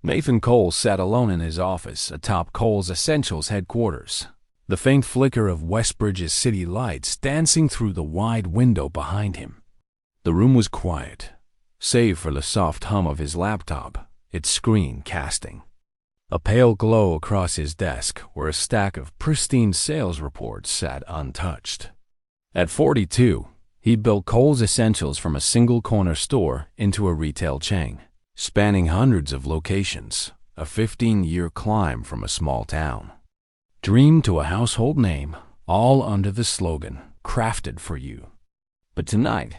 Nathan Cole sat alone in his office atop Cole's Essentials headquarters, the faint flicker of Westbridge's city lights dancing through the wide window behind him. The room was quiet, save for the soft hum of his laptop, its screen casting a pale glow across his desk where a stack of pristine sales reports sat untouched. At 42, he'd built Cole's Essentials from a single corner store into a retail chain, spanning hundreds of locations, a 15-year climb from a small town. Dream to a household name, all under the slogan, crafted for you. But tonight,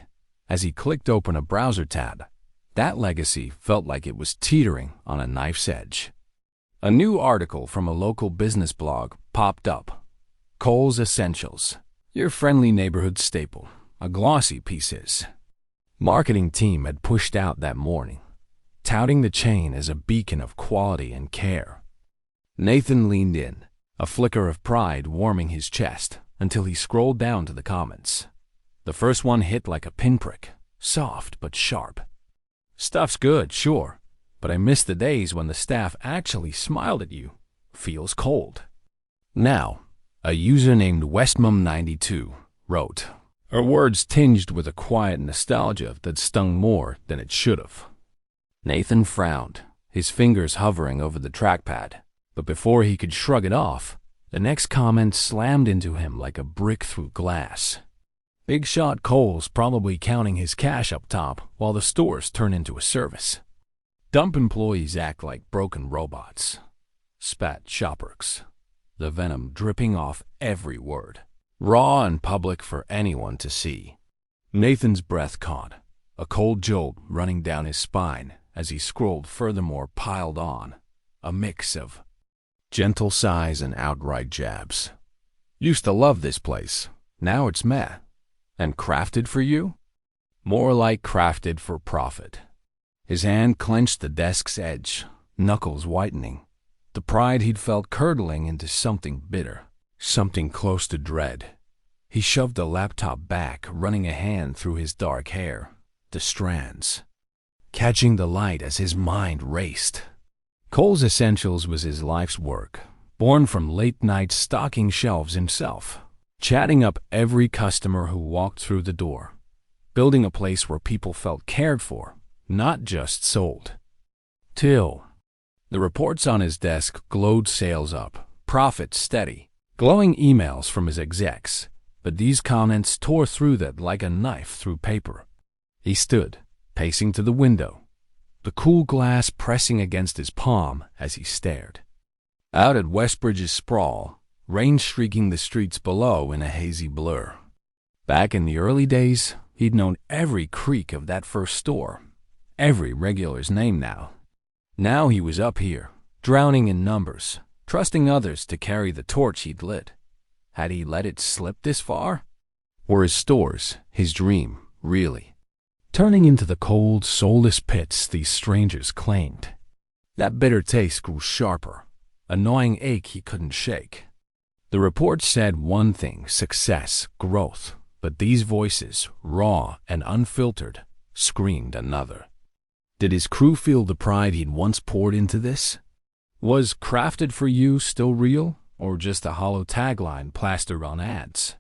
as he clicked open a browser tab, that legacy felt like it was teetering on a knife's edge. A new article from a local business blog popped up. Cole's Essentials, your friendly neighborhood staple, a glossy piece is. Marketing team had pushed out that morning, touting the chain as a beacon of quality and care. Nathan leaned in, a flicker of pride warming his chest, until he scrolled down to the comments. The first one hit like a pinprick, soft but sharp. Stuff's good, sure, but I miss the days when the staff actually smiled at you. Feels cold. Now, a user named Westmum92 wrote, her words tinged with a quiet nostalgia that stung more than it should have. Nathan frowned, his fingers hovering over the trackpad, but before he could shrug it off, the next comment slammed into him like a brick through glass. Big shot Cole's probably counting his cash up top while the stores turn into a service. Dump employees act like broken robots. Spat Shopworks, the venom dripping off every word, raw and public for anyone to see. Nathan's breath caught, a cold jolt running down his spine as he scrolled furthermore piled on, a mix of gentle sighs and outright jabs. Used to love this place, now it's meh. And crafted for you? More like crafted for profit. His hand clenched the desk's edge, knuckles whitening, the pride he'd felt curdling into something bitter, something close to dread. He shoved the laptop back, running a hand through his dark hair, the strands, catching the light as his mind raced. Cole's Essentials was his life's work, born from late-night stocking shelves himself, chatting up every customer who walked through the door, building a place where people felt cared for, not just sold. Till the reports on his desk glowed sales up, profits steady, glowing emails from his execs, but these comments tore through that like a knife through paper. He stood, pacing to the window, the cool glass pressing against his palm as he stared. Out at Westbridge's sprawl, rain streaking the streets below in a hazy blur. Back in the early days, he'd known every creak of that first store, every regular's name now. Now he was up here, drowning in numbers, trusting others to carry the torch he'd lit. Had he let it slip this far? Were his stores, his dream, really turning into the cold, soulless pits these strangers claimed? That bitter taste grew sharper, a gnawing ache he couldn't shake. The report said one thing, success, growth, but these voices, raw and unfiltered, screamed another. Did his crew feel the pride he'd once poured into this? Was crafted for you still real, or just a hollow tagline plastered on ads?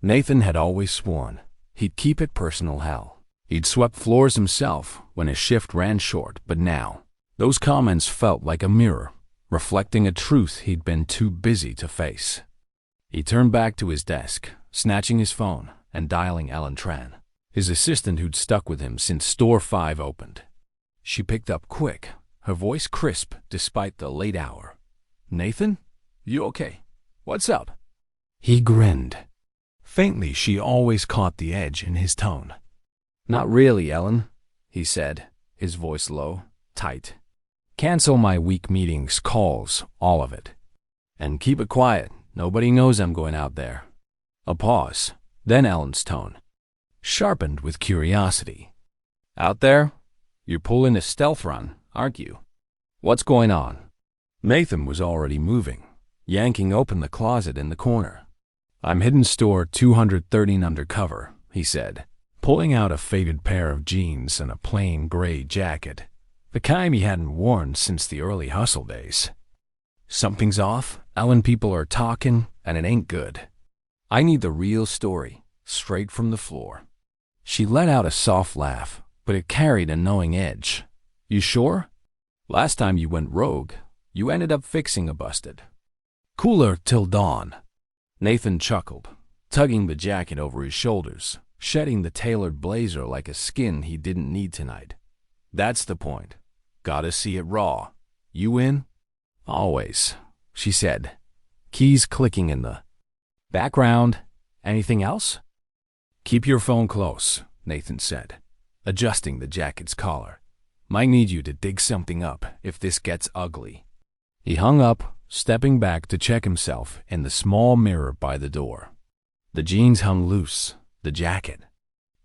Nathan had always sworn he'd keep it personal hell. He'd swept floors himself when his shift ran short, but now, those comments felt like a mirror, reflecting a truth he'd been too busy to face. He turned back to his desk, snatching his phone and dialing Ellen Tran, his assistant who'd stuck with him since Store 5 opened. She picked up quick, her voice crisp despite the late hour. "Nathan? You okay? What's up?" He grinned. Faintly, she always caught the edge in his tone. "Not really, Ellen," he said, his voice low, tight. "Cancel my week meetings, calls, all of it. And keep it quiet. Nobody knows I'm going out there." A pause, then Ellen's tone, sharpened with curiosity. "Out there? You're pulling a stealth run, aren't you? What's going on?" Nathan was already moving, yanking open the closet in the corner. "I'm hidden store 213 Undercover," he said, pulling out a faded pair of jeans and a plain gray jacket, the kind he hadn't worn since the early hustle days. "Something's off, Ellen. People are talking, and it ain't good. I need the real story, straight from the floor." She let out a soft laugh, but it carried a knowing edge. "You sure? Last time you went rogue, you ended up fixing a busted." "Cooler till dawn." Nathan chuckled, tugging the jacket over his shoulders, shedding the tailored blazer like a skin he didn't need tonight. "That's the point. Gotta see it raw. You in?" "Always," she said, keys clicking in the background. "Anything else?" "Keep your phone close," Nathan said, adjusting the jacket's collar. "Might need you to dig something up if this gets ugly." He hung up, stepping back to check himself in the small mirror by the door. The jeans hung loose, the jacket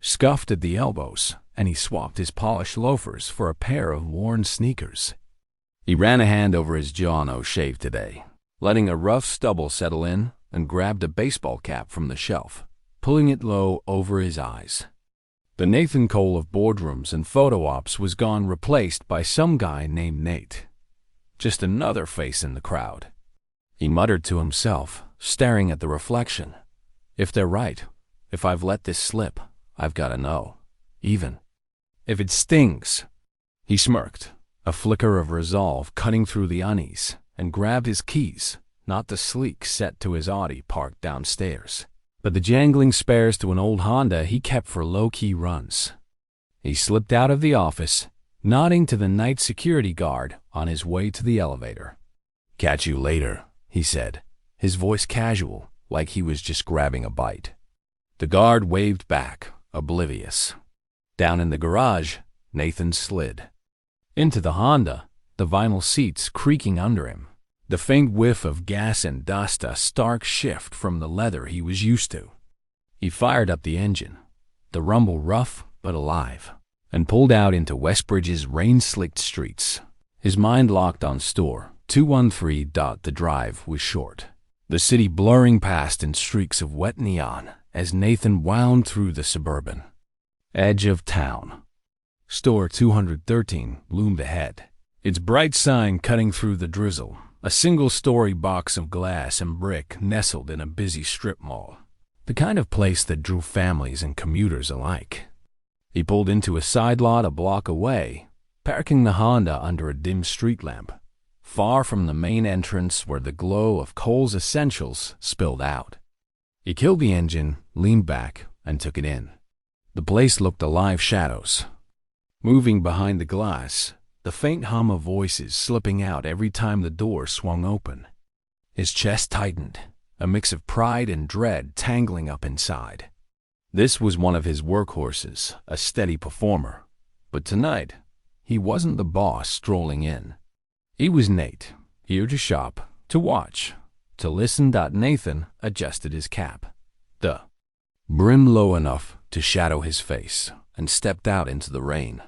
scuffed at the elbows, and he swapped his polished loafers for a pair of worn sneakers. He ran a hand over his jaw. No shave today, letting a rough stubble settle in, and grabbed a baseball cap from the shelf, pulling it low over his eyes. The Nathan Cole of boardrooms and photo ops was gone, replaced by some guy named Nate. Just another face in the crowd. He muttered to himself, staring at the reflection. "If they're right, if I've let this slip, I've got to know. Even if it stings." He smirked, a flicker of resolve cutting through the unease, and grabbed his keys, not the sleek set to his Audi parked downstairs, but the jangling spares to an old Honda he kept for low-key runs. He slipped out of the office, nodding to the night security guard on his way to the elevator. "Catch you later," he said, his voice casual, like he was just grabbing a bite. The guard waved back, oblivious. Down in the garage, Nathan slid into the Honda, the vinyl seats creaking under him. The faint whiff of gas and dust, a stark shift from the leather he was used to. He fired up the engine, the rumble rough but alive, and pulled out into Westbridge's rain-slicked streets. His mind locked on store 213. The drive was short, the city blurring past in streaks of wet neon as Nathan wound through the suburban edge of town. Store 213 loomed ahead, its bright sign cutting through the drizzle, a single-story box of glass and brick nestled in a busy strip mall, the kind of place that drew families and commuters alike. He pulled into a side lot a block away, parking the Honda under a dim street lamp, far from the main entrance where the glow of Cole's Essentials spilled out. He killed the engine, leaned back, and took it in. The place looked alive, shadows moving behind the glass, the faint hum of voices slipping out every time the door swung open. His chest tightened, a mix of pride and dread tangling up inside. This was one of his workhorses, a steady performer. But tonight, he wasn't the boss strolling in. He was Nate, here to shop, to watch, to listen. Nathan adjusted his cap, the brim low enough to shadow his face, and stepped out into the rain,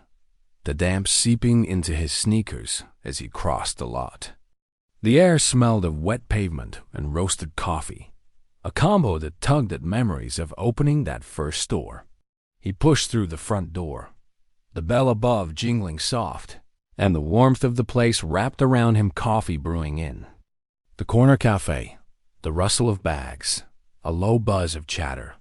the damp seeping into his sneakers as he crossed the lot. The air smelled of wet pavement and roasted coffee, a combo that tugged at memories of opening that first store. He pushed through the front door, the bell above jingling soft, and the warmth of the place wrapped around him, coffee brewing in the corner cafe, the rustle of bags, a low buzz of chatter.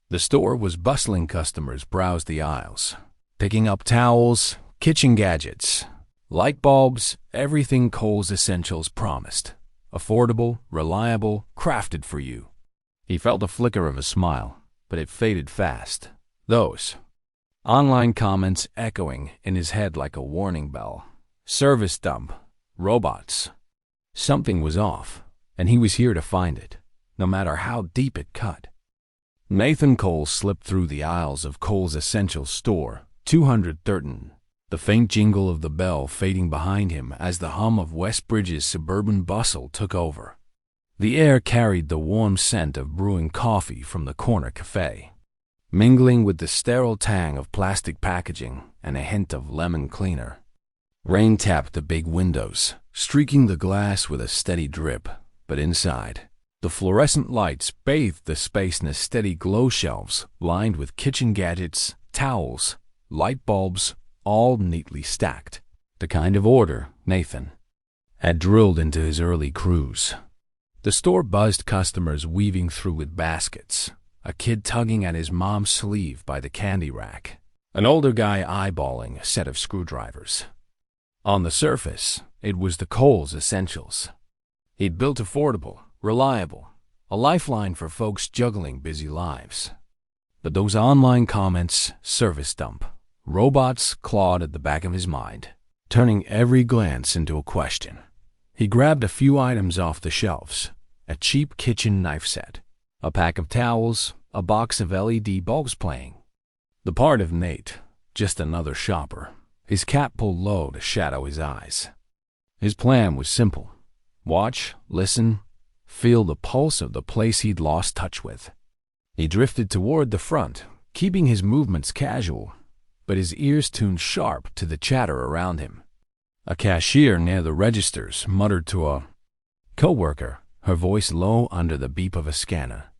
The store was bustling. Customers browsed the aisles, picking up towels, kitchen gadgets, light bulbs, everything Cole's Essentials promised. Affordable, reliable, crafted for you. He felt a flicker of a smile, but it faded fast. Those online comments echoing in his head like a warning bell. Service dump. Robots. Something was off, and he was here to find it, no matter how deep it cut. Nathan Cole slipped through the aisles of Cole's Essentials store 213, the faint jingle of the bell fading behind him as the hum of Westbridge's suburban bustle took over. The air carried the warm scent of brewing coffee from the corner cafe, mingling with the sterile tang of plastic packaging and a hint of lemon cleaner. Rain tapped the big windows, streaking the glass with a steady drip, but inside, the fluorescent lights bathed the space in a steady glow. Shelves lined with kitchen gadgets, towels, light bulbs, all neatly stacked. The kind of order Nathan had drilled into his early cruise. The store buzzed customers weaving through with baskets, a kid tugging at his mom's sleeve by the candy rack, an older guy eyeballing a set of screwdrivers. On the surface, it was the Coles essentials. He'd built affordable, reliable, a lifeline for folks juggling busy lives. But those online comments, service dump, robots clawed at the back of his mind, turning every glance into a question. He grabbed a few items off the shelves, a cheap kitchen knife set, a pack of towels, a box of LED bulbs playing. The part of Nate, just another shopper, his cap pulled low to shadow his eyes. His plan was simple. Watch, listen, feel the pulse of the place he'd lost touch with. He drifted toward the front, keeping his movements casual, but his ears tuned sharp to the chatter around him. A cashier near the registers muttered to a coworker, her voice low under the beep of a scanner.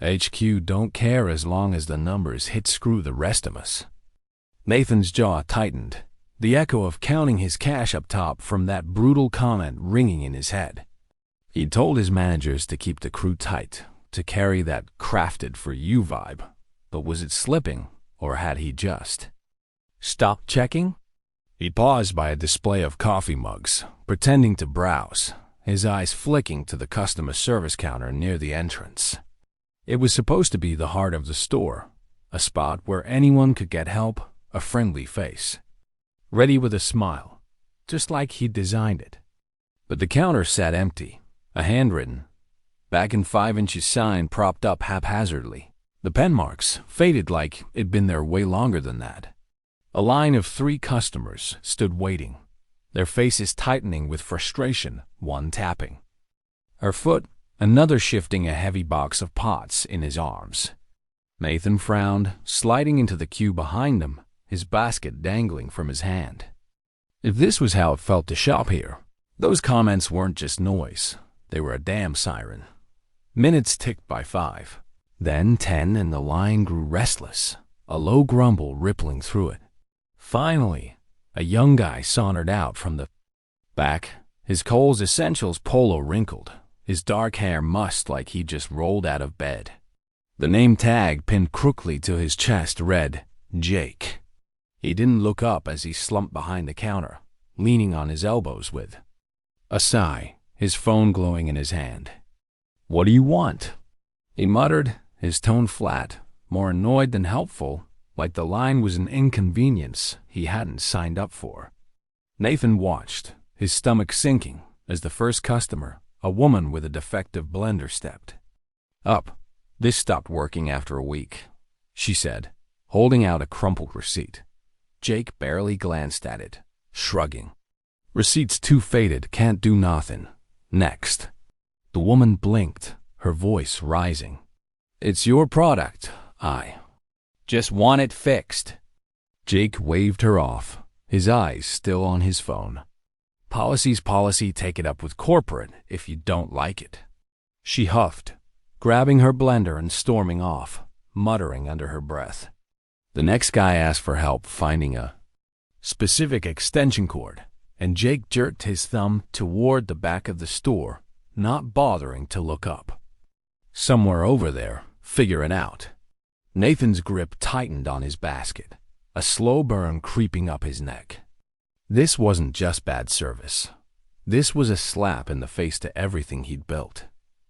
HQ don't care as long as the numbers hit screw the rest of us. Nathan's jaw tightened, the echo of counting his cash up top from that brutal comment ringing in his head. He'd told his managers to keep the crew tight, to carry that crafted for you vibe, but was it slipping, or had he just stopped checking? He paused by a display of coffee mugs, pretending to browse, his eyes flicking to the customer service counter near the entrance. It was supposed to be the heart of the store, a spot where anyone could get help, a friendly face, ready with a smile, just like he'd designed it. But the counter sat empty, a handwritten, back in 5 inches sign propped up haphazardly. The pen marks faded like it'd been there way longer than that. A line of 3 customers stood waiting, their faces tightening with frustration, one tapping her foot, another shifting a heavy box of pots in his arms. Nathan frowned, sliding into the queue behind him, his basket dangling from his hand. If this was how it felt to shop here, those comments weren't just noise, they were a damn siren. Minutes ticked by 5, then 10, and the line grew restless, a low grumble rippling through it. Finally, a young guy sauntered out from the back, his Coles Essentials polo wrinkled, his dark hair mussed like he'd just rolled out of bed. The name tag pinned crookedly to his chest read, Jake. He didn't look up as he slumped behind the counter, leaning on his elbows with a sigh, his phone glowing in his hand. "What do you want?" he muttered, his tone flat, more annoyed than helpful, like the line was an inconvenience he hadn't signed up for. Nathan watched, his stomach sinking, as the first customer, a woman with a defective blender, stepped up. "This stopped working after a week," she said, holding out a crumpled receipt. Jake barely glanced at it, shrugging. "Receipt's too faded, can't do nothing. Next." The woman blinked, her voice rising. "It's your product. I just want it fixed." Jake waved her off, his eyes still on his phone. "Policy's policy, take it up with corporate if you don't like it." She huffed, grabbing her blender and storming off, muttering under her breath. The next guy asked for help finding a specific extension cord, and Jake jerked his thumb toward the back of the store, not bothering to look up. "Somewhere over there, figure it out." Nathan's grip tightened on his basket, a slow burn creeping up his neck. This wasn't just bad service. This was a slap in the face to everything he'd built.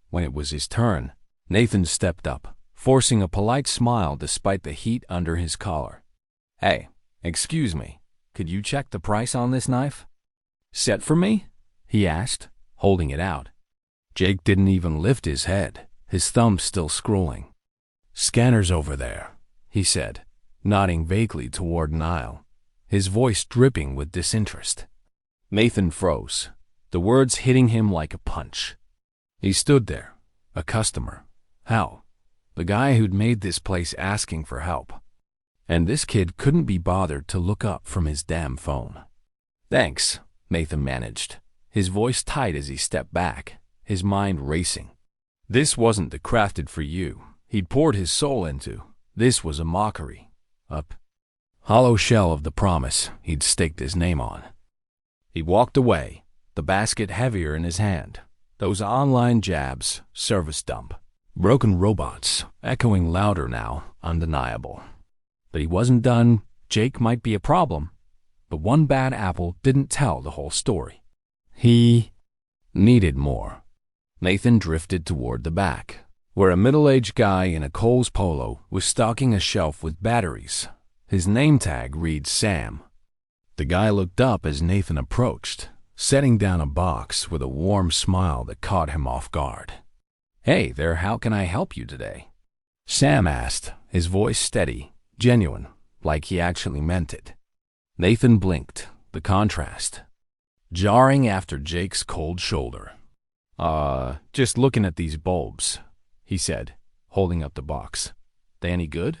When it was his turn, Nathan stepped up, forcing a polite smile despite the heat under his collar. "Hey, excuse me, could you check the price on this knife?" "Set for me?" he asked, holding it out. Jake didn't even lift his head, his thumb still scrolling. "Scanner's over there," he said, nodding vaguely toward an aisle, his voice dripping with disinterest. Nathan froze, the words hitting him like a punch. He stood there, a customer. How? The guy who'd made this place asking for help. And this kid couldn't be bothered to look up from his damn phone. "Thanks," Nathan managed, his voice tight as he stepped back, his mind racing. This wasn't the crafted for you he'd poured his soul into. This was a mockery, a hollow shell of the promise he'd staked his name on. He walked away, the basket heavier in his hand. Those online jabs, service dump. Broken robots, echoing louder now, undeniable. But he wasn't done. Jake might be a problem, but one bad apple didn't tell the whole story. He needed more. Nathan drifted toward the back, where a middle-aged guy in a Kohl's polo was stocking a shelf with batteries. His name tag reads Sam. The guy looked up as Nathan approached, setting down a box with a warm smile that caught him off guard. "Hey there, how can I help you today?" Sam asked, his voice steady, genuine, like he actually meant it. Nathan blinked, the contrast jarring after Jake's cold shoulder. Just looking at these bulbs," he said, holding up the box. "They any good?"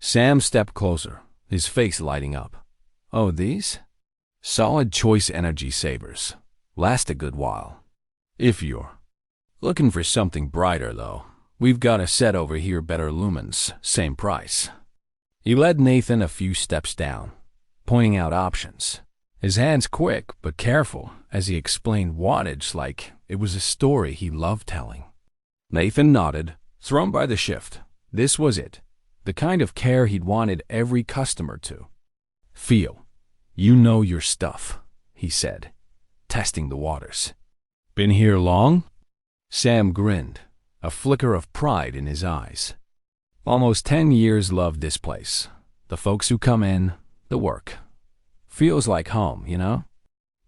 Sam stepped closer, his face lighting up. "Oh, these? Solid choice energy savers. Last a good while. If you're looking for something brighter, though, we've got a set over here, better lumens, same price." He led Nathan a few steps down, pointing out options. His hands quick but careful as he explained wattage like it was a story he loved telling. Nathan nodded, thrown by the shift. This was it, the kind of care he'd wanted every customer to feel. "You know your stuff," he said, testing the waters. "Been here long?" Sam grinned, a flicker of pride in his eyes. "Almost 10 years. Loved this place. The folks who come in, the work. Feels like home, you know?"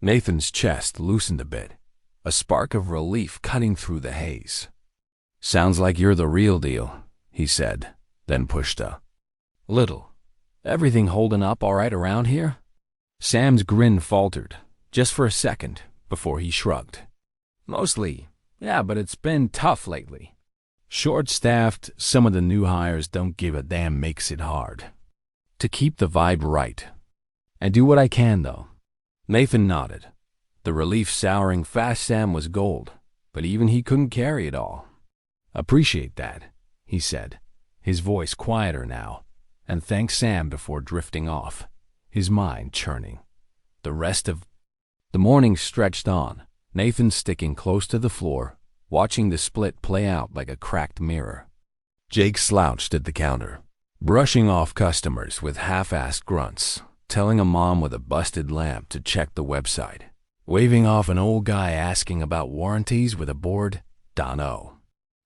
Nathan's chest loosened a bit, a spark of relief cutting through the haze. "Sounds like you're the real deal," he said, then pushed a little. "Everything holding up all right around here?" Sam's grin faltered, just for a second, before he shrugged. "Mostly, yeah, but it's been tough lately. Short-staffed, some of the new hires don't give a damn, makes it hard to keep the vibe right. I do what I can, though." Nathan nodded, the relief souring fast. Sam was gold, but even he couldn't carry it all. "Appreciate that," he said, his voice quieter now, and thanked Sam before drifting off, his mind churning. The rest of the morning stretched on, Nathan sticking close to the floor, watching the split play out like a cracked mirror. Jake slouched at the counter, brushing off customers with half-assed grunts, telling a mom with a busted lamp to check the website, waving off an old guy asking about warranties with a bored "Dunno."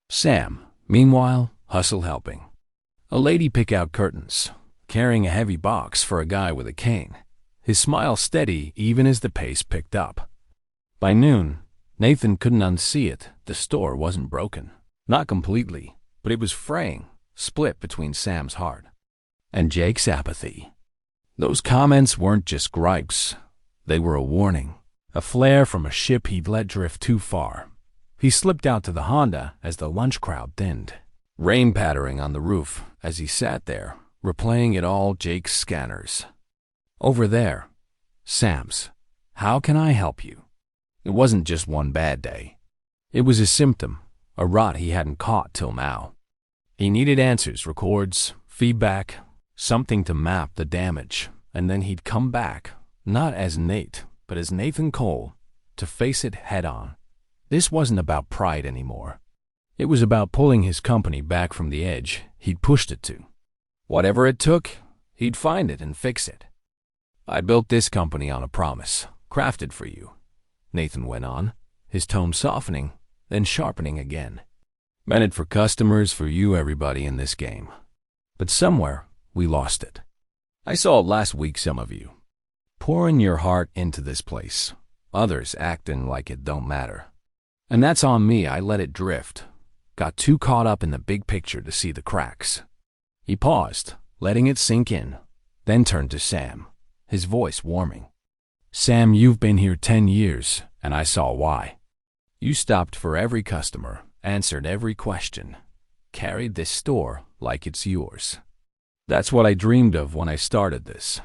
Sam, meanwhile, hustle helping a lady pick out curtains, carrying a heavy box for a guy with a cane, his smile steady even as the pace picked up. By noon, Nathan couldn't unsee it. The store wasn't broken. Not completely, but it was fraying, split between Sam's heart and Jake's apathy. Those comments weren't just gripes. They were a warning, a flare from a ship he'd let drift too far. He slipped out to the Honda as the lunch crowd thinned, rain pattering on the roof as he sat there, replaying it all. Jake's scanners. "Over there. Sam's. How can I help you?" It wasn't just one bad day. It was a symptom, a rot he hadn't caught till now. He needed answers, records, feedback, something to map the damage, and then he'd come back, not as Nate, but as Nathan Cole, to face it head-on. This wasn't about pride anymore. It was about pulling his company back from the edge he'd pushed it to. Whatever it took, he'd find it and fix it. "I built this company on a promise, crafted for you," Nathan went on, his tone softening, then sharpening again. "Meant it for customers, for you, everybody in this game. But somewhere, we lost it. I saw it last week, some of you pouring your heart into this place, others acting like it don't matter. And that's on me. I let it drift. Got too caught up in the big picture to see the cracks." He paused, letting it sink in, then turned to Sam, his voice warming. "Sam, you've been here 10 years, and I saw why. You stopped for every customer, answered every question, carried this store like it's yours. That's what I dreamed of when I started this.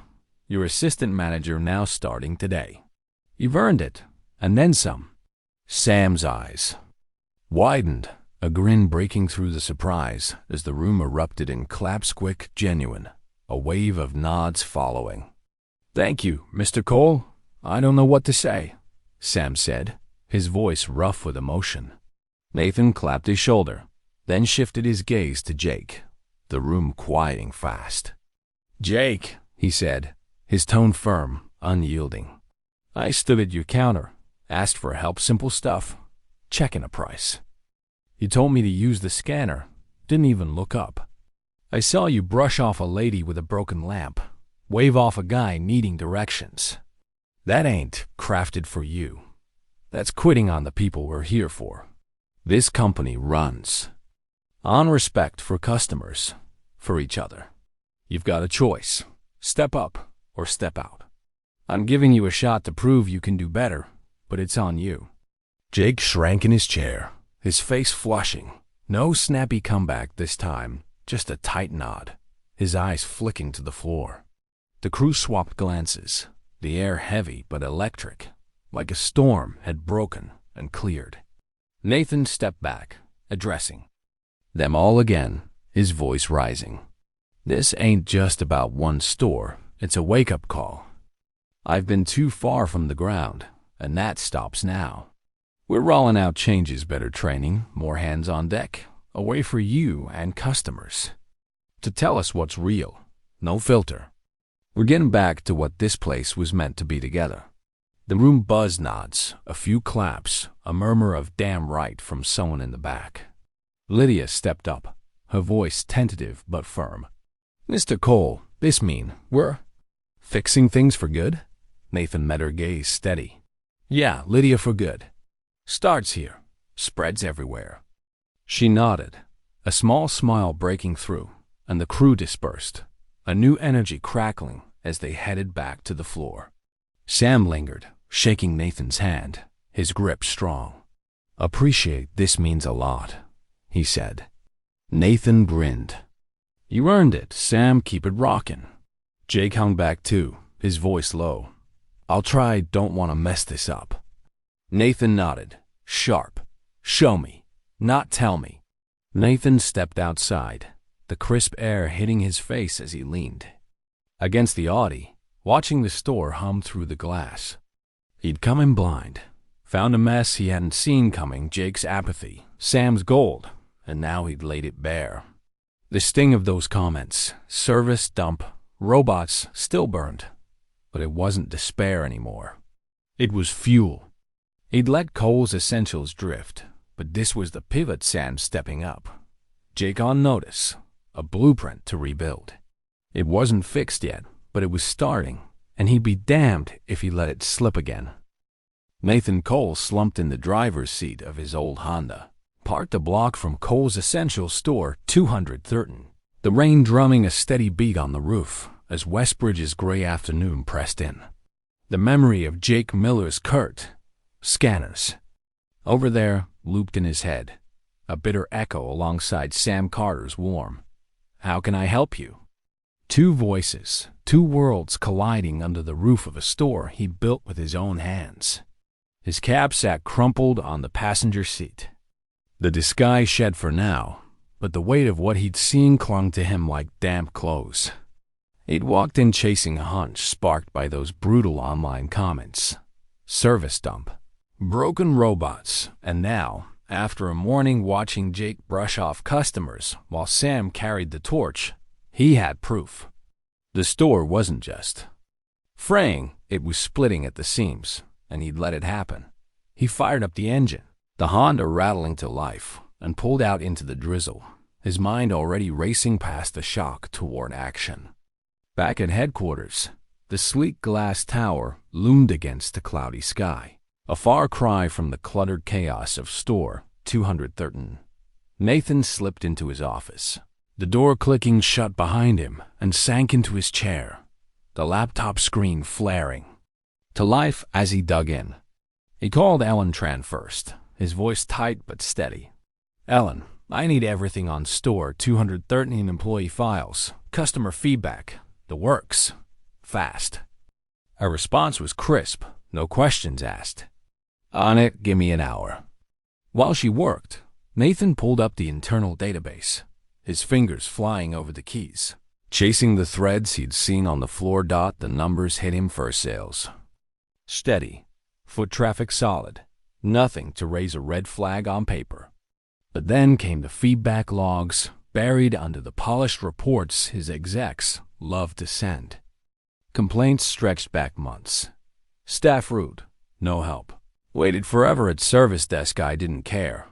Your assistant manager now starting today. You've earned it, and then some." Sam's eyes widened, a grin breaking through the surprise as the room erupted in claps, quick, genuine, a wave of nods following. "Thank you, Mr. Cole. I don't know what to say, Sam said, his voice rough with emotion. Nathan clapped his shoulder, then shifted his gaze to Jake, the room quieting fast. Jake, he said, his tone firm, unyielding. I stood at your counter, asked for help, simple stuff, checking a price. You told me to use the scanner, didn't even look up. I saw you brush off a lady with a broken lamp, wave off a guy needing directions. That ain't crafted for you. That's quitting on the people we're here for. This company runs on respect for customers, for each other. You've got a choice. Step up or step out. I'm giving you a shot to prove you can do better, but it's on you. Jake shrank in his chair, his face flushing. No snappy comeback this time, just a tight nod, his eyes flicking to the floor. The crew swapped glances, the air heavy but electric, like a storm had broken and cleared. Nathan stepped back, addressing them all again, his voice rising. This ain't just about one store, it's a wake-up call. I've been too far from the ground, and that stops now. We're rolling out changes, better training, more hands on deck, a way for you and customers to tell us what's real, no filter. We're getting back to what this place was meant to be together. The room buzzed nods, a few claps, a murmur of damn right from someone in the back. Lydia stepped up, her voice tentative but firm. Mr. Cole, this mean we're fixing things for good? Nathan met her gaze steady. Yeah, Lydia, for good. Starts here, spreads everywhere. She nodded, a small smile breaking through, and the crew dispersed, a new energy crackling as they headed back to the floor. Sam lingered, shaking Nathan's hand, his grip strong. Appreciate this means a lot, he said. Nathan grinned. You earned it, Sam, keep it rockin'. Jake hung back too, his voice low. I'll try, don't want to mess this up. Nathan nodded, sharp. Show me, not tell me. Nathan stepped outside, the crisp air hitting his face as he leaned against the Audi, watching the store hum through the glass. He'd come in blind, found a mess he hadn't seen coming, Jake's apathy, Sam's gold, and now he'd laid it bare. The sting of those comments, service dump, robots, still burned, but it wasn't despair anymore. It was fuel. He'd let Cole's essentials drift, but this was the pivot, Sam stepping up. Jake on notice, a blueprint to rebuild. It wasn't fixed yet, but it was starting, and he'd be damned if he let it slip again. Nathan Cole slumped in the driver's seat of his old Honda, parked a block from Cole's Essentials store, 213. The rain drumming a steady beat on the roof as Westbridge's gray afternoon pressed in. The memory of Jake Miller's curt scanners over there looped in his head, a bitter echo alongside Sam Carter's warm, "How can I help you?" Two voices, two worlds colliding under the roof of a store he'd built with his own hands. His cab sat crumpled on the passenger seat. The disguise shed for now, but the weight of what he'd seen clung to him like damp clothes. He'd walked in chasing a hunch sparked by those brutal online comments. Service dump, broken robots, and now, after a morning watching Jake brush off customers while Sam carried the torch, he had proof. The store wasn't just fraying, it was splitting at the seams, and he'd let it happen. He fired up the engine, the Honda rattling to life, and pulled out into the drizzle, his mind already racing past the shock toward action. Back at headquarters, the sleek glass tower loomed against the cloudy sky, a far cry from the cluttered chaos of store 213. Nathan slipped into his office, the door clicking shut behind him, and sank into his chair, the laptop screen flaring to life as he dug in. He called Ellen Tran first, his voice tight but steady. Ellen, I need everything on store 213 employee files, customer feedback, the works. Fast. Her response was crisp, no questions asked. On it, give me an hour. While she worked, Nathan pulled up the internal database, his fingers flying over the keys, chasing the threads he'd seen on the floor. The numbers hit him for sales. Steady. Foot traffic solid. Nothing to raise a red flag on paper. But then came the feedback logs, buried under the polished reports his execs loved to send. Complaints stretched back months. Staff rude. No help. Waited forever at service desk. I didn't care.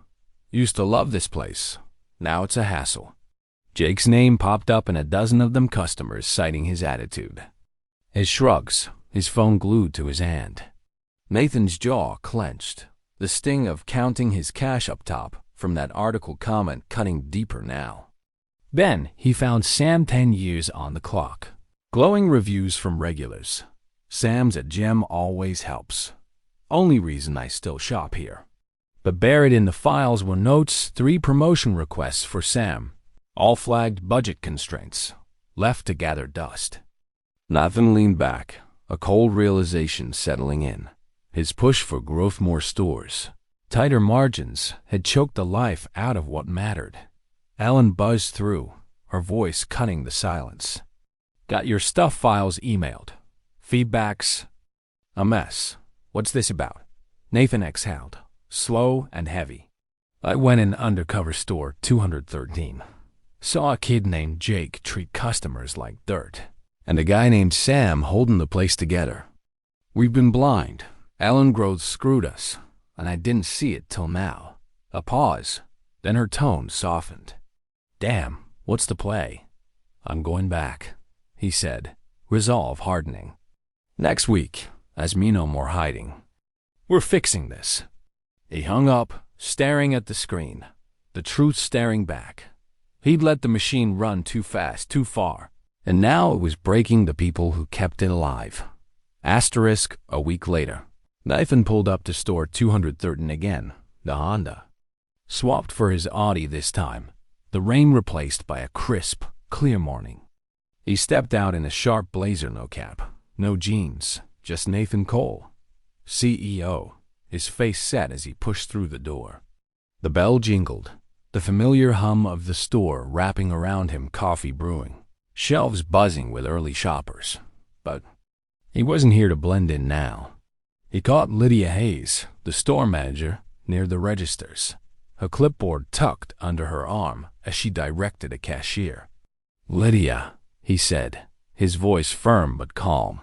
Used to love this place. Now it's a hassle. Jake's name popped up in a dozen of them customers citing his attitude. His shrugs, his phone glued to his hand. Nathan's jaw clenched, the sting of counting his cash up top from that article comment cutting deeper now. Then he found Sam 10 years on the clock. Glowing reviews from regulars. Sam's a gem, always helps. Only reason I still shop here. But buried in the files were notes, 3 promotion requests for Sam, all flagged budget constraints, left to gather dust. Nathan leaned back, a cold realization settling in. His push for growth, more stores, tighter margins had choked the life out of what mattered. Ellen buzzed through, her voice cutting the silence. Got your stuff files emailed. Feedbacks? A mess. What's this about? Nathan exhaled, slow and heavy. I went in Undercover store 213. Saw a kid named Jake treat customers like dirt, and a guy named Sam holding the place together. We've been blind. Ellen Grove screwed us, and I didn't see it till now. A pause, then her tone softened. Damn, what's the play? I'm going back, he said, resolve hardening. Next week, as me no more hiding. We're fixing this. He hung up, staring at the screen, the truth staring back. He'd let the machine run too fast, too far, and now it was breaking the people who kept it alive. Asterisk a week later. Nathan pulled up to store 213 again, the Honda. Swapped for his Audi this time, the rain replaced by a crisp, clear morning. He stepped out in a sharp blazer, no cap, no jeans, just Nathan Cole, CEO, his face set as he pushed through the door. The bell jingled, the familiar hum of the store wrapping around him, coffee brewing, shelves buzzing with early shoppers. But he wasn't here to blend in now. He caught Lydia Hayes, the store manager, near the registers, her clipboard tucked under her arm as she directed a cashier. Lydia, he said, his voice firm but calm.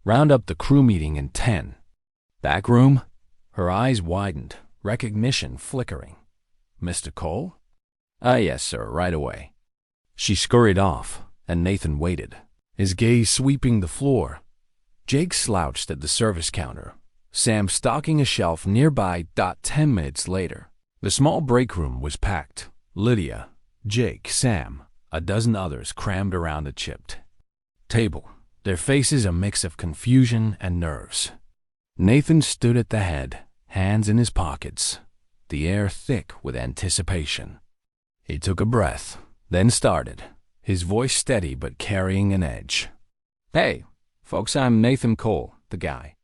Round up the crew meeting in 10. Back room? Her eyes widened, recognition flickering. Mr. Cole? Yes, sir, right away. She scurried off, and Nathan waited, his gaze sweeping the floor. Jake slouched at the service counter, Sam stocking a shelf nearby. 10 minutes later, the small break room was packed. Lydia, Jake, Sam, a dozen others crammed around a chipped table, their faces a mix of confusion and nerves. Nathan stood at the head, hands in his pockets, the air thick with anticipation. He took a breath, then started, his voice steady but carrying an edge. Hey, folks, I'm Nathan Cole, the guy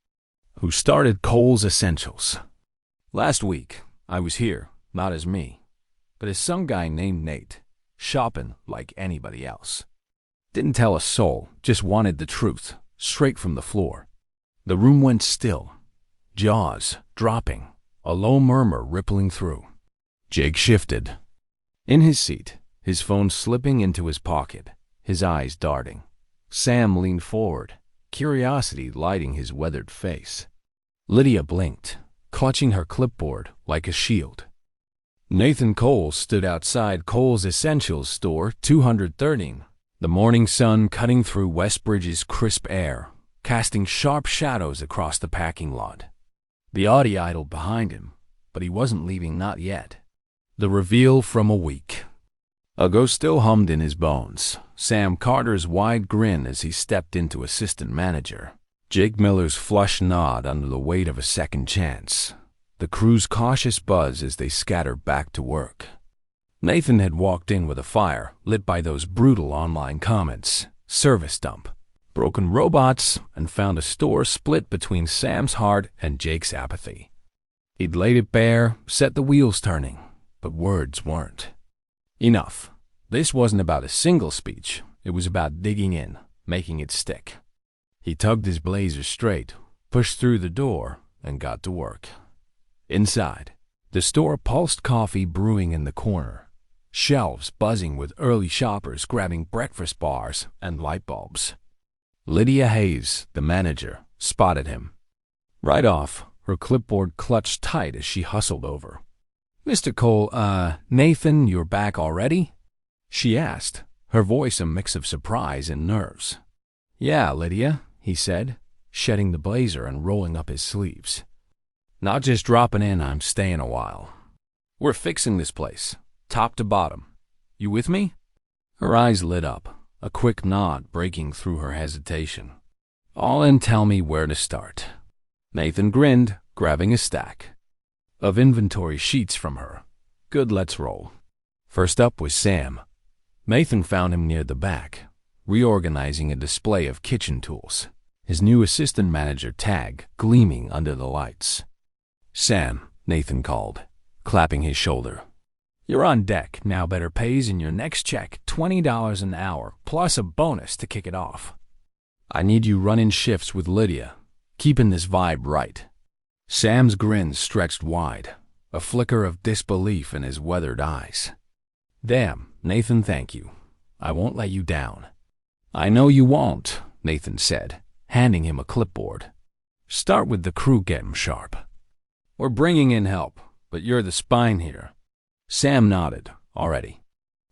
who started Cole's Essentials. Last week, I was here, not as me, but as some guy named Nate, shopping like anybody else. Didn't tell a soul, just wanted the truth, straight from the floor. The room went still, jaws dropping, a low murmur rippling through. Jake shifted. In his seat, his phone slipping into his pocket, his eyes darting. Sam leaned forward, curiosity lighting his weathered face. Lydia blinked, clutching her clipboard like a shield. Nathan Cole stood outside Cole's Essentials store 213, the morning sun cutting through Westbridge's crisp air, casting sharp shadows across the parking lot. The Audi idled behind him, but he wasn't leaving, not yet. The reveal from a week. A ghost still hummed in his bones. Sam Carter's wide grin as he stepped into assistant manager. Jake Miller's flush nod under the weight of a second chance. The crew's cautious buzz as they scattered back to work. Nathan had walked in with a fire lit by those brutal online comments. Service dump. Broken robots, and found a store split between Sam's heart and Jake's apathy. He'd laid it bare, set the wheels turning, but words weren't enough. This wasn't about a single speech. It was about digging in, making it stick. He tugged his blazer straight, pushed through the door, and got to work. Inside, the store pulsed, coffee brewing in the corner, shelves buzzing with early shoppers grabbing breakfast bars and light bulbs. Lydia Hayes, the manager, spotted him. Right off, her clipboard clutched tight as she hustled over. "Mr. Cole, Nathan, you're back already?" she asked, her voice a mix of surprise and nerves. "Yeah, Lydia," he said, shedding the blazer and rolling up his sleeves. "Not just dropping in, I'm staying a while. We're fixing this place, top to bottom. You with me?" Her eyes lit up, a quick nod breaking through her hesitation. "All in, tell me where to start." Nathan grinned, grabbing a stack of inventory sheets from her. "Good, let's roll." First up was Sam. Nathan found him near the back, reorganizing a display of kitchen tools, his new assistant manager tag gleaming under the lights. "Sam," Nathan called, clapping his shoulder. "You're on deck. Now better pays in your next check, $20 an hour, plus a bonus to kick it off. I need you running shifts with Lydia, keeping this vibe right." Sam's grin stretched wide, a flicker of disbelief in his weathered eyes. "Damn, Nathan, thank you. I won't let you down." "I know you won't," Nathan said, handing him a clipboard. "Start with the crew, get 'em sharp. We're bringing in help, but you're the spine here." Sam nodded, already.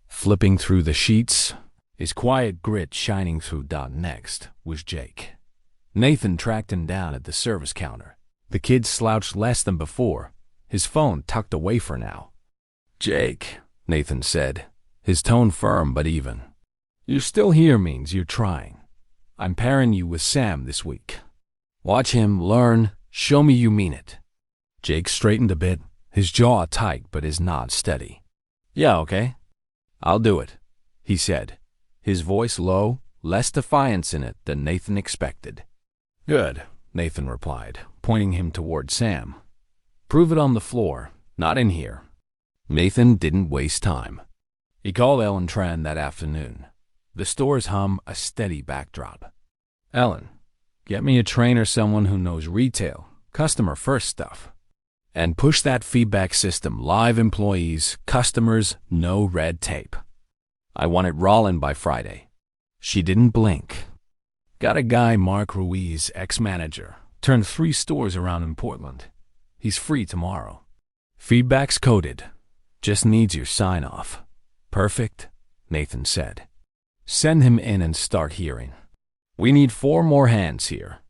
Flipping through the sheets, his quiet grit shining through. Next was Jake. Nathan tracked him down at the service counter. The kid slouched less than before, his phone tucked away for now. "Jake," Nathan said, his tone firm but even. "You're still here means you're trying. I'm pairing you with Sam this week. Watch him, learn, show me you mean it." Jake straightened a bit, his jaw tight but his nod steady. "Yeah, okay. I'll do it," he said, his voice low, less defiance in it than Nathan expected. "Good," Nathan replied, pointing him toward Sam. "Prove it on the floor, not in here." Nathan didn't waste time. He called Ellen Tran that afternoon, the store's hum a steady backdrop. "Ellen, get me a trainer, someone who knows retail, customer first stuff. And push that feedback system, live employees, customers, no red tape. I want it rolling by Friday." She didn't blink. "Got a guy, Mark Ruiz, ex-manager, turned 3 stores around in Portland. He's free tomorrow. Feedback's coded. Just needs your sign-off." "Perfect," Nathan said. "Send him in and start hearing. We need 4 more hands here.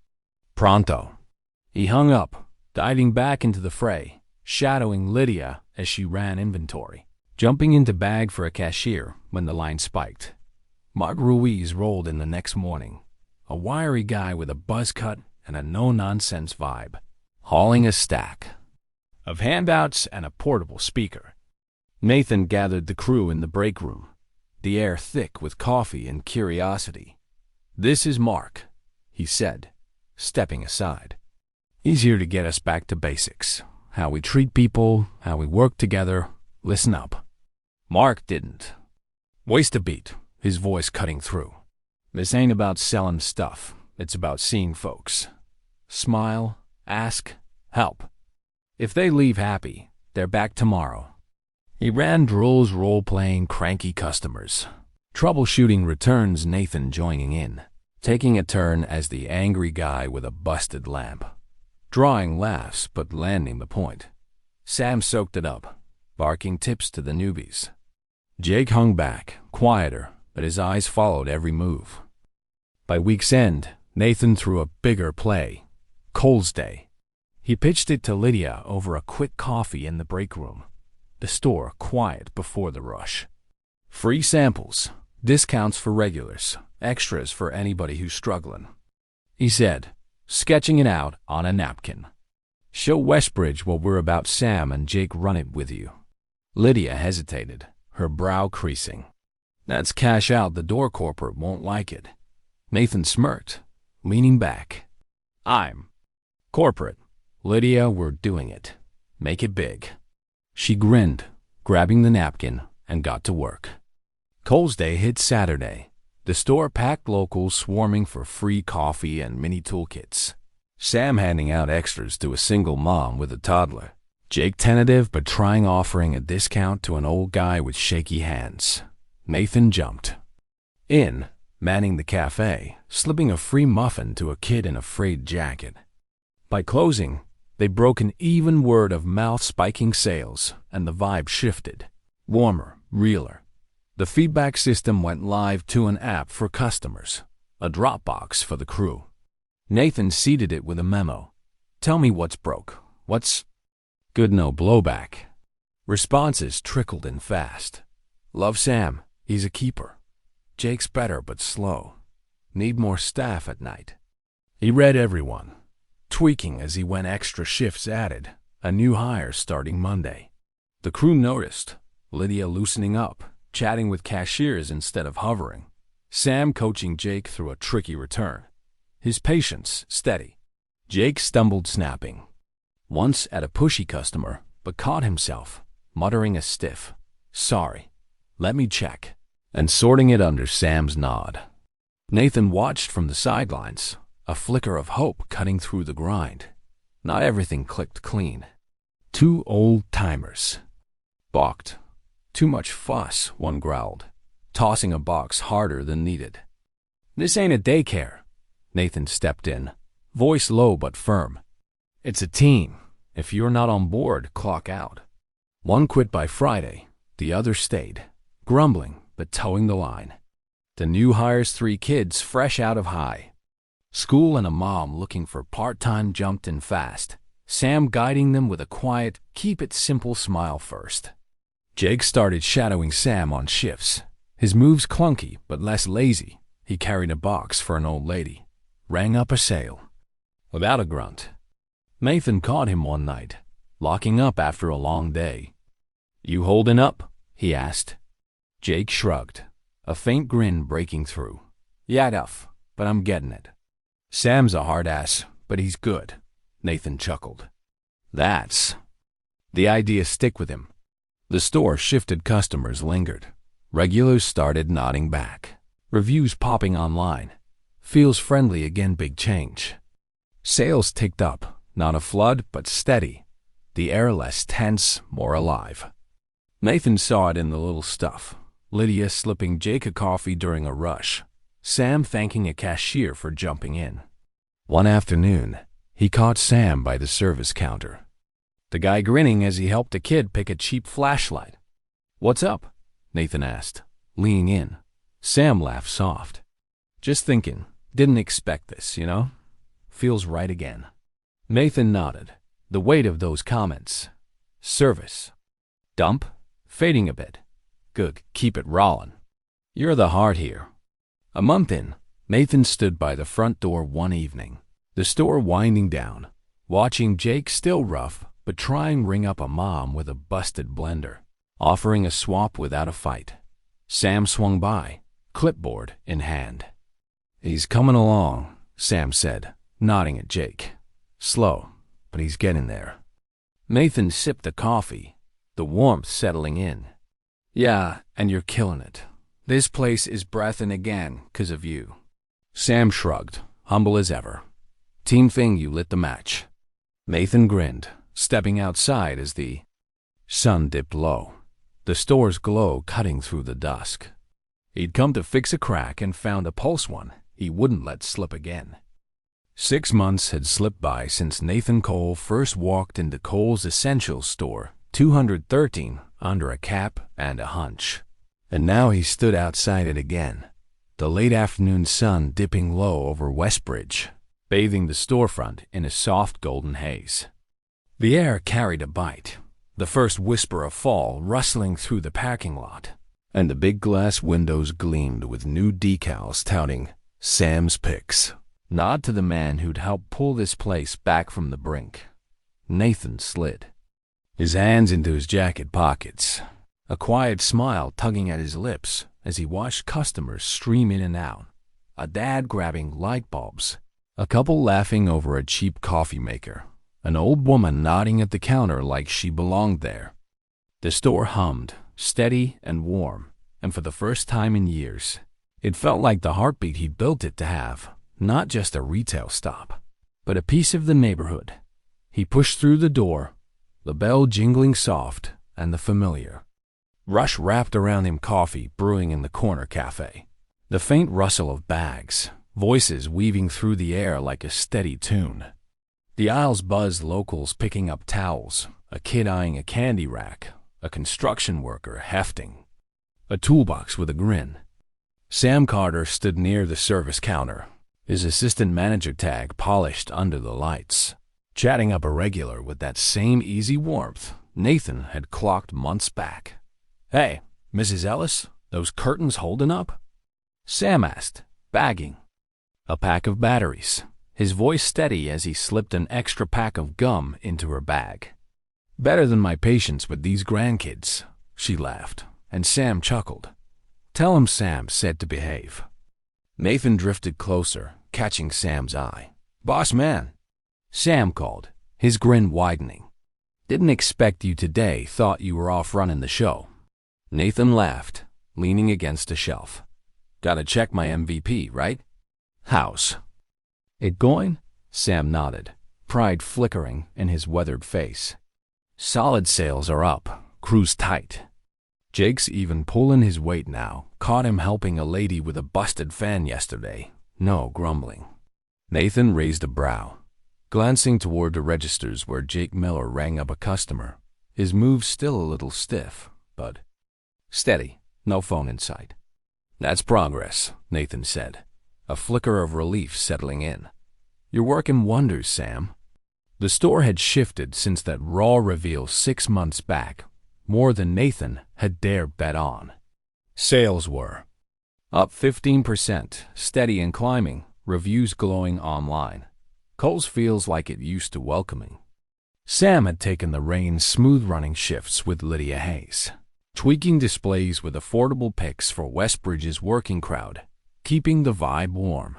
Pronto." He hung up, diving back into the fray, shadowing Lydia as she ran inventory, jumping into bag for a cashier when the line spiked. Mark Ruiz rolled in the next morning, a wiry guy with a buzz cut and a no-nonsense vibe, hauling a stack of handouts and a portable speaker. Nathan gathered the crew in the break room, the air thick with coffee and curiosity. "This is Mark," he said, stepping aside. "He's here to get us back to basics, how we treat people, how we work together. Listen up." Mark didn't waste a beat, his voice cutting through. "This ain't about selling stuff. It's about seeing folks. Smile, ask, help. If they leave happy, they're back tomorrow." He ran drills role-playing cranky customers, troubleshooting returns, Nathan joining in, taking a turn as the angry guy with a busted lamp, drawing laughs but landing the point. Sam soaked it up, barking tips to the newbies. Jake hung back, quieter, but his eyes followed every move. By week's end, Nathan threw a bigger play, Cole's Day. He pitched it to Lydia over a quick coffee in the break room, the store quiet before the rush. "Free samples, discounts for regulars, extras for anybody who's struggling," he said, sketching it out on a napkin. "Show Westbridge what we're about. Sam and Jake run it with you." Lydia hesitated, her brow creasing. "That's cash out the door. Corporate won't like it." Nathan smirked, leaning back. "I'm corporate. Lydia, we're doing it. Make it big." She grinned, grabbing the napkin, and got to work. Cole's Day hit Saturday, the store packed, locals swarming for free coffee and mini toolkits. Sam handing out extras to a single mom with a toddler. Jake tentative but trying, offering a discount to an old guy with shaky hands. Nathan jumped in, manning the cafe, slipping a free muffin to a kid in a frayed jacket. By closing, they broke an even word of mouth, spiking sales, and the vibe shifted. Warmer, realer. The feedback system went live to an app for customers, a Dropbox for the crew. Nathan seeded it with a memo. Tell me what's broke. What's good? No blowback. Responses trickled in fast. Love Sam. He's a keeper. Jake's better but slow. Need more staff at night. He read everyone, tweaking as he went. Extra shifts added. A new hire starting Monday. The crew noticed. Lydia loosening up, chatting with cashiers instead of hovering. Sam coaching Jake through a tricky return. His patience steady. Jake stumbled, snapping once at a pushy customer, but caught himself, muttering a stiff, "Sorry, let me check," and sorting it under Sam's nod. Nathan watched from the sidelines, a flicker of hope cutting through the grind. Not everything clicked clean. Two old-timers balked. Too much fuss, one growled, tossing a box harder than needed. This ain't a daycare. Nathan stepped in, voice low but firm. It's a team. If you're not on board, clock out. One quit by Friday, the other stayed, grumbling but towing the line. The new hires, 3 kids fresh out of high school and a mom looking for part-time, jumped in fast, Sam guiding them with a quiet, keep it simple smile first. Jake started shadowing Sam on shifts, his moves clunky but less lazy. He carried a box for an old lady, rang up a sale without a grunt. Nathan caught him one night, locking up after a long day. You holding up? He asked. Jake shrugged, a faint grin breaking through. Yeah, tough, but I'm getting it. Sam's a hard ass, but he's good. Nathan chuckled. That's the idea. Stick with him. The store shifted. Customers lingered. Regulars started nodding back. Reviews popping online. Feels friendly again. Big change. Sales ticked up, not a flood, but steady. The air less tense, more alive. Nathan saw it in the little stuff. Lydia slipping Jake a coffee during a rush. Sam thanking a cashier for jumping in. One afternoon, he caught Sam by the service counter. The guy grinning as he helped a kid pick a cheap flashlight. What's up? Nathan asked, leaning in. Sam laughed soft. Just thinking. Didn't expect this, you know? Feels right again. Nathan nodded, the weight of those comments. Service. Dump? Fading a bit. Good, keep it rollin'. You're the heart here. A month in, Nathan stood by the front door one evening, the store winding down, watching Jake, still rough, but trying ring up a mom with a busted blender, offering a swap without a fight. Sam swung by, clipboard in hand. He's coming along, Sam said, nodding at Jake. Slow, but he's getting there. Nathan sipped the coffee, the warmth settling in. Yeah, and you're killing it. This place is breathin' again 'cause of you. Sam shrugged, humble as ever. Team thing, you lit the match. Nathan grinned, stepping outside as the sun dipped low, the store's glow cutting through the dusk. He'd come to fix a crack and found a pulse one he wouldn't let slip again. 6 months had slipped by since Nathan Cole first walked into Cole's Essentials store, 213, under a cap and a hunch. And now he stood outside it again, the late afternoon sun dipping low over Westbridge, bathing the storefront in a soft golden haze. The air carried a bite, the first whisper of fall rustling through the parking lot, and the big glass windows gleamed with new decals touting Sam's Picks. Nod to the man who'd helped pull this place back from the brink. Nathan slid his hands into his jacket pockets, a quiet smile tugging at his lips as he watched customers stream in and out, a dad grabbing light bulbs, a couple laughing over a cheap coffee maker, an old woman nodding at the counter like she belonged there. The store hummed, steady and warm, and for the first time in years, it felt like the heartbeat he'd built it to have, not just a retail stop, but a piece of the neighborhood. He pushed through the door, the bell jingling soft and the familiar. Rush wrapped around him, coffee brewing in the corner cafe. The faint rustle of bags, voices weaving through the air like a steady tune. The aisles buzzed, locals picking up towels, a kid eyeing a candy rack, a construction worker hefting a toolbox with a grin. Sam Carter stood near the service counter, his assistant manager tag polished under the lights, chatting up a regular with that same easy warmth Nathan had clocked months back. "Hey, Mrs. Ellis, those curtains holding up?" Sam asked, bagging a pack of batteries, his voice steady as he slipped an extra pack of gum into her bag. "Better than my patience with these grandkids," she laughed, and Sam chuckled. "Tell him Sam said to behave." Nathan drifted closer, catching Sam's eye. "Boss man," Sam called, his grin widening. "Didn't expect you today, thought you were off running the show." Nathan laughed, leaning against a shelf. "Gotta check my MVP, right?" "How's it going?" Sam nodded, pride flickering in his weathered face. "Solid, sales are up, crew's tight. Jake's even pulling his weight now. Caught him helping a lady with a busted fan yesterday. No grumbling." Nathan raised a brow, glancing toward the registers where Jake Miller rang up a customer, his moves still a little stiff, but steady, no phone in sight. "That's progress," Nathan said, a flicker of relief settling in. "You're working wonders, Sam." The store had shifted since that raw reveal 6 months back, more than Nathan had dared bet on. Sales were up 15%, steady and climbing, reviews glowing online. Kohl's feels like it used to welcoming. Sam had taken the reins, smooth-running shifts with Lydia Hayes, tweaking displays with affordable picks for Westbridge's working crowd, keeping the vibe warm.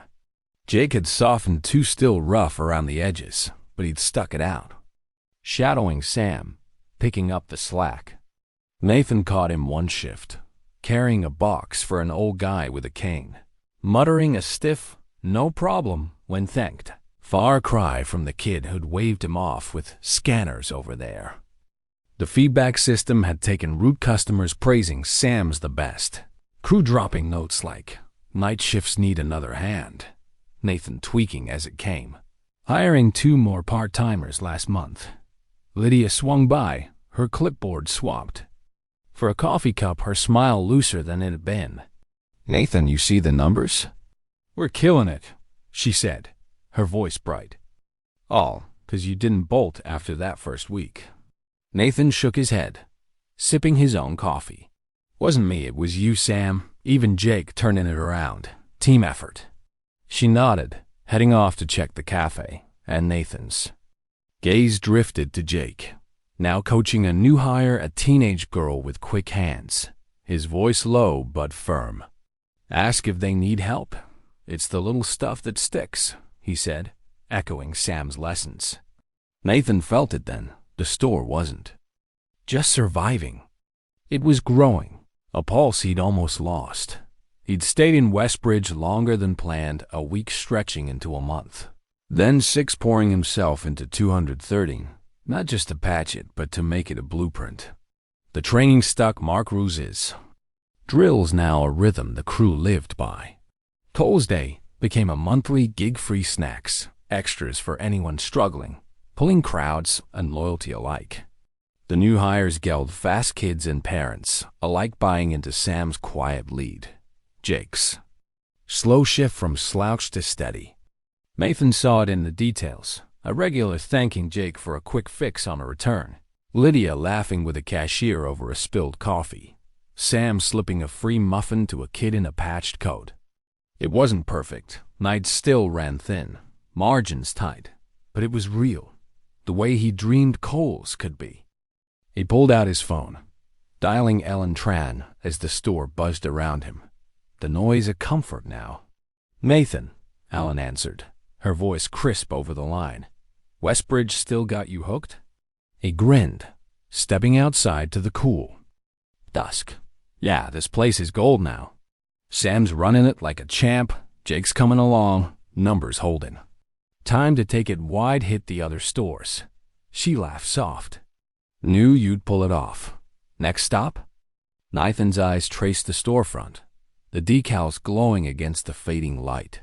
Jake had softened too still rough around the edges, but he'd stuck it out, shadowing Sam, picking up the slack. Nathan caught him one shift, carrying a box for an old guy with a cane, muttering a stiff, "No problem," when thanked. Far cry from the kid who'd waved him off with scanners over there. The feedback system had taken root, customers praising Sam's the best, crew dropping notes like, "Night shifts need another hand," Nathan tweaking as it came. "Hiring 2 more part-timers last month." Lydia swung by, her clipboard swapped. For a coffee cup, her smile looser than it had been. "Nathan, you see the numbers?" "We're killing it," she said, her voice bright. "All 'cause you didn't bolt after that first week." Nathan shook his head, sipping his own coffee. "Wasn't me, it was you, Sam. Even Jake turning it around. Team effort." She nodded, heading off to check the cafe, and Nathan's gaze drifted to Jake, now coaching a new hire, a teenage girl with quick hands, his voice low but firm. "Ask if they need help. It's the little stuff that sticks," he said, echoing Sam's lessons. Nathan felt it then. The store wasn't just surviving. It was growing, a pulse he'd almost lost. He'd stayed in Westbridge longer than planned, a week stretching into a month. Then 6 pouring himself into 230, not just to patch it, but to make it a blueprint. The training stuck, Mark Ruse's drills now a rhythm the crew lived by. Kohl's Day became a monthly gig-free snacks, extras for anyone struggling, pulling crowds and loyalty alike. The new hires gelled fast, kids and parents, alike buying into Sam's quiet lead. Jake's slow shift from slouch to steady. Nathan saw it in the details, a regular thanking Jake for a quick fix on a return, Lydia laughing with a cashier over a spilled coffee, Sam slipping a free muffin to a kid in a patched coat. It wasn't perfect, nights still ran thin, margins tight, but it was real, the way he dreamed Kohl's could be. He pulled out his phone, dialing Ellen Tran as the store buzzed around him. The noise a comfort now. "Nathan," Ellen answered, her voice crisp over the line. "Westbridge still got you hooked?" He grinned, stepping outside to the cool dusk. "Yeah, this place is gold now. Sam's running it like a champ, Jake's coming along, numbers holding. Time to take it wide hit the other stores. She laughed soft. Knew you'd pull it off. Next stop? Nathan's eyes traced the storefront, the decals glowing against the fading light.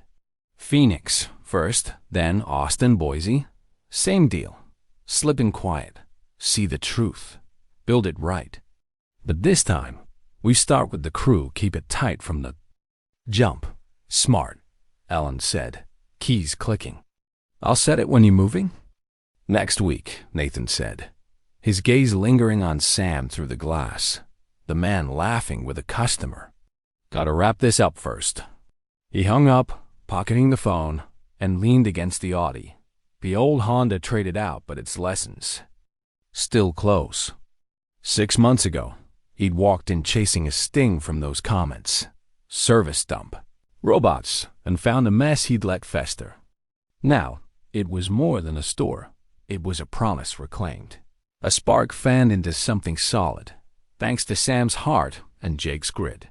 Phoenix first, then Austin, Boise. Same deal. Slip in quiet. See the truth. Build it right. But this time, we start with the crew, keep it tight from the jump. Smart, Ellen said, keys clicking. I'll set it when you're moving? Next week, Nathan said, his gaze lingering on Sam through the glass, the man laughing with a customer. Gotta wrap this up first. He hung up, pocketing the phone, and leaned against the Audi. The old Honda traded out, but its lessons still close. 6 months ago, he'd walked in chasing a sting from those comments. Service dump. Robots, and found a mess he'd let fester. Now, it was more than a store. It was a promise reclaimed. A spark fanned into something solid, thanks to Sam's heart and Jake's grit.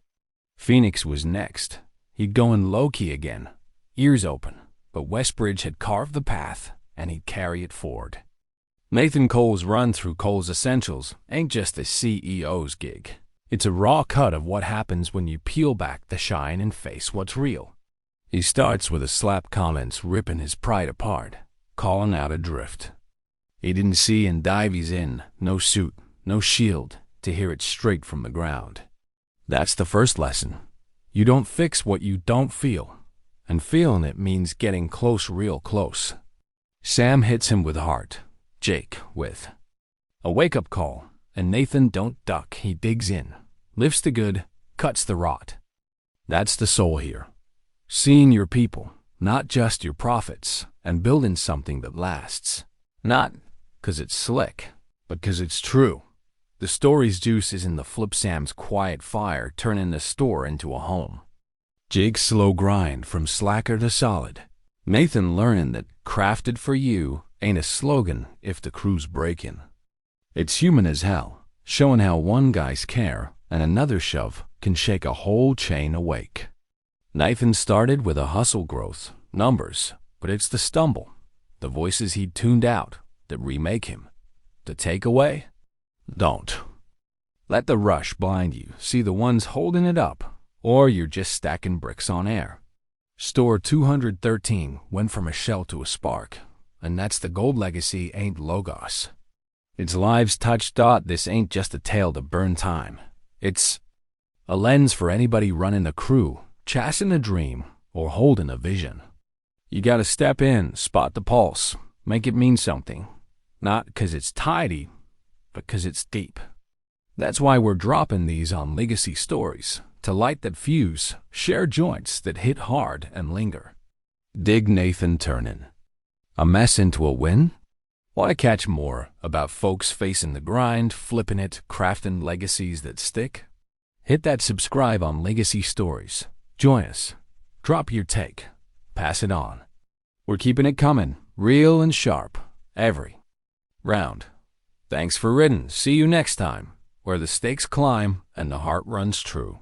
Phoenix was next. He'd go in low-key again, ears open, but Westbridge had carved the path, and he'd carry it forward. Nathan Cole's run through Cole's Essentials ain't just a CEO's gig. It's a raw cut of what happens when you peel back the shine and face what's real. He starts with a slap comments ripping his pride apart, calling out adrift. He didn't see and dive he's in, no suit, no shield, to hear it straight from the ground. That's the first lesson. You don't fix what you don't feel, and feeling it means getting close real close. Sam hits him with heart, Jake with a wake-up call, and Nathan don't duck, he digs in, lifts the good, cuts the rot. That's the soul here. Seeing your people, not just your profits, and building something that lasts. Not 'cause it's slick, but 'cause it's true. The story's juice is in the flip Sam's quiet fire turning the store into a home. Jake's slow grind from slacker to solid. Nathan learning that crafted for you ain't a slogan if the crew's breaking. It's human as hell, showing how one guy's care and another shove can shake a whole chain awake. Nathan started with a hustle growth, numbers, but it's the stumble, the voices he'd tuned out, that remake him. The takeaway? Don't let the rush blind you. See the ones holding it up, or you're just stacking bricks on air. Store 213 went from a shell to a spark, and that's the gold legacy ain't logos. It's lives touched. This ain't just a tale to burn time. It's a lens for anybody running a crew, chasing a dream, or holding a vision. You gotta step in, spot the pulse, make it mean something. Not 'cause it's tidy, but 'cause it's deep. That's why we're dropping these on Legacy Stories, to light that fuse, share joints that hit hard and linger. Dig Nathan turning a mess into a win? Want to catch more about folks facing the grind, flipping it, crafting legacies that stick? Hit that subscribe on Legacy Stories. Join us. Drop your take. Pass it on. We're keeping it coming, real and sharp, every round. Thanks for ridding. See you next time, where the stakes climb and the heart runs true.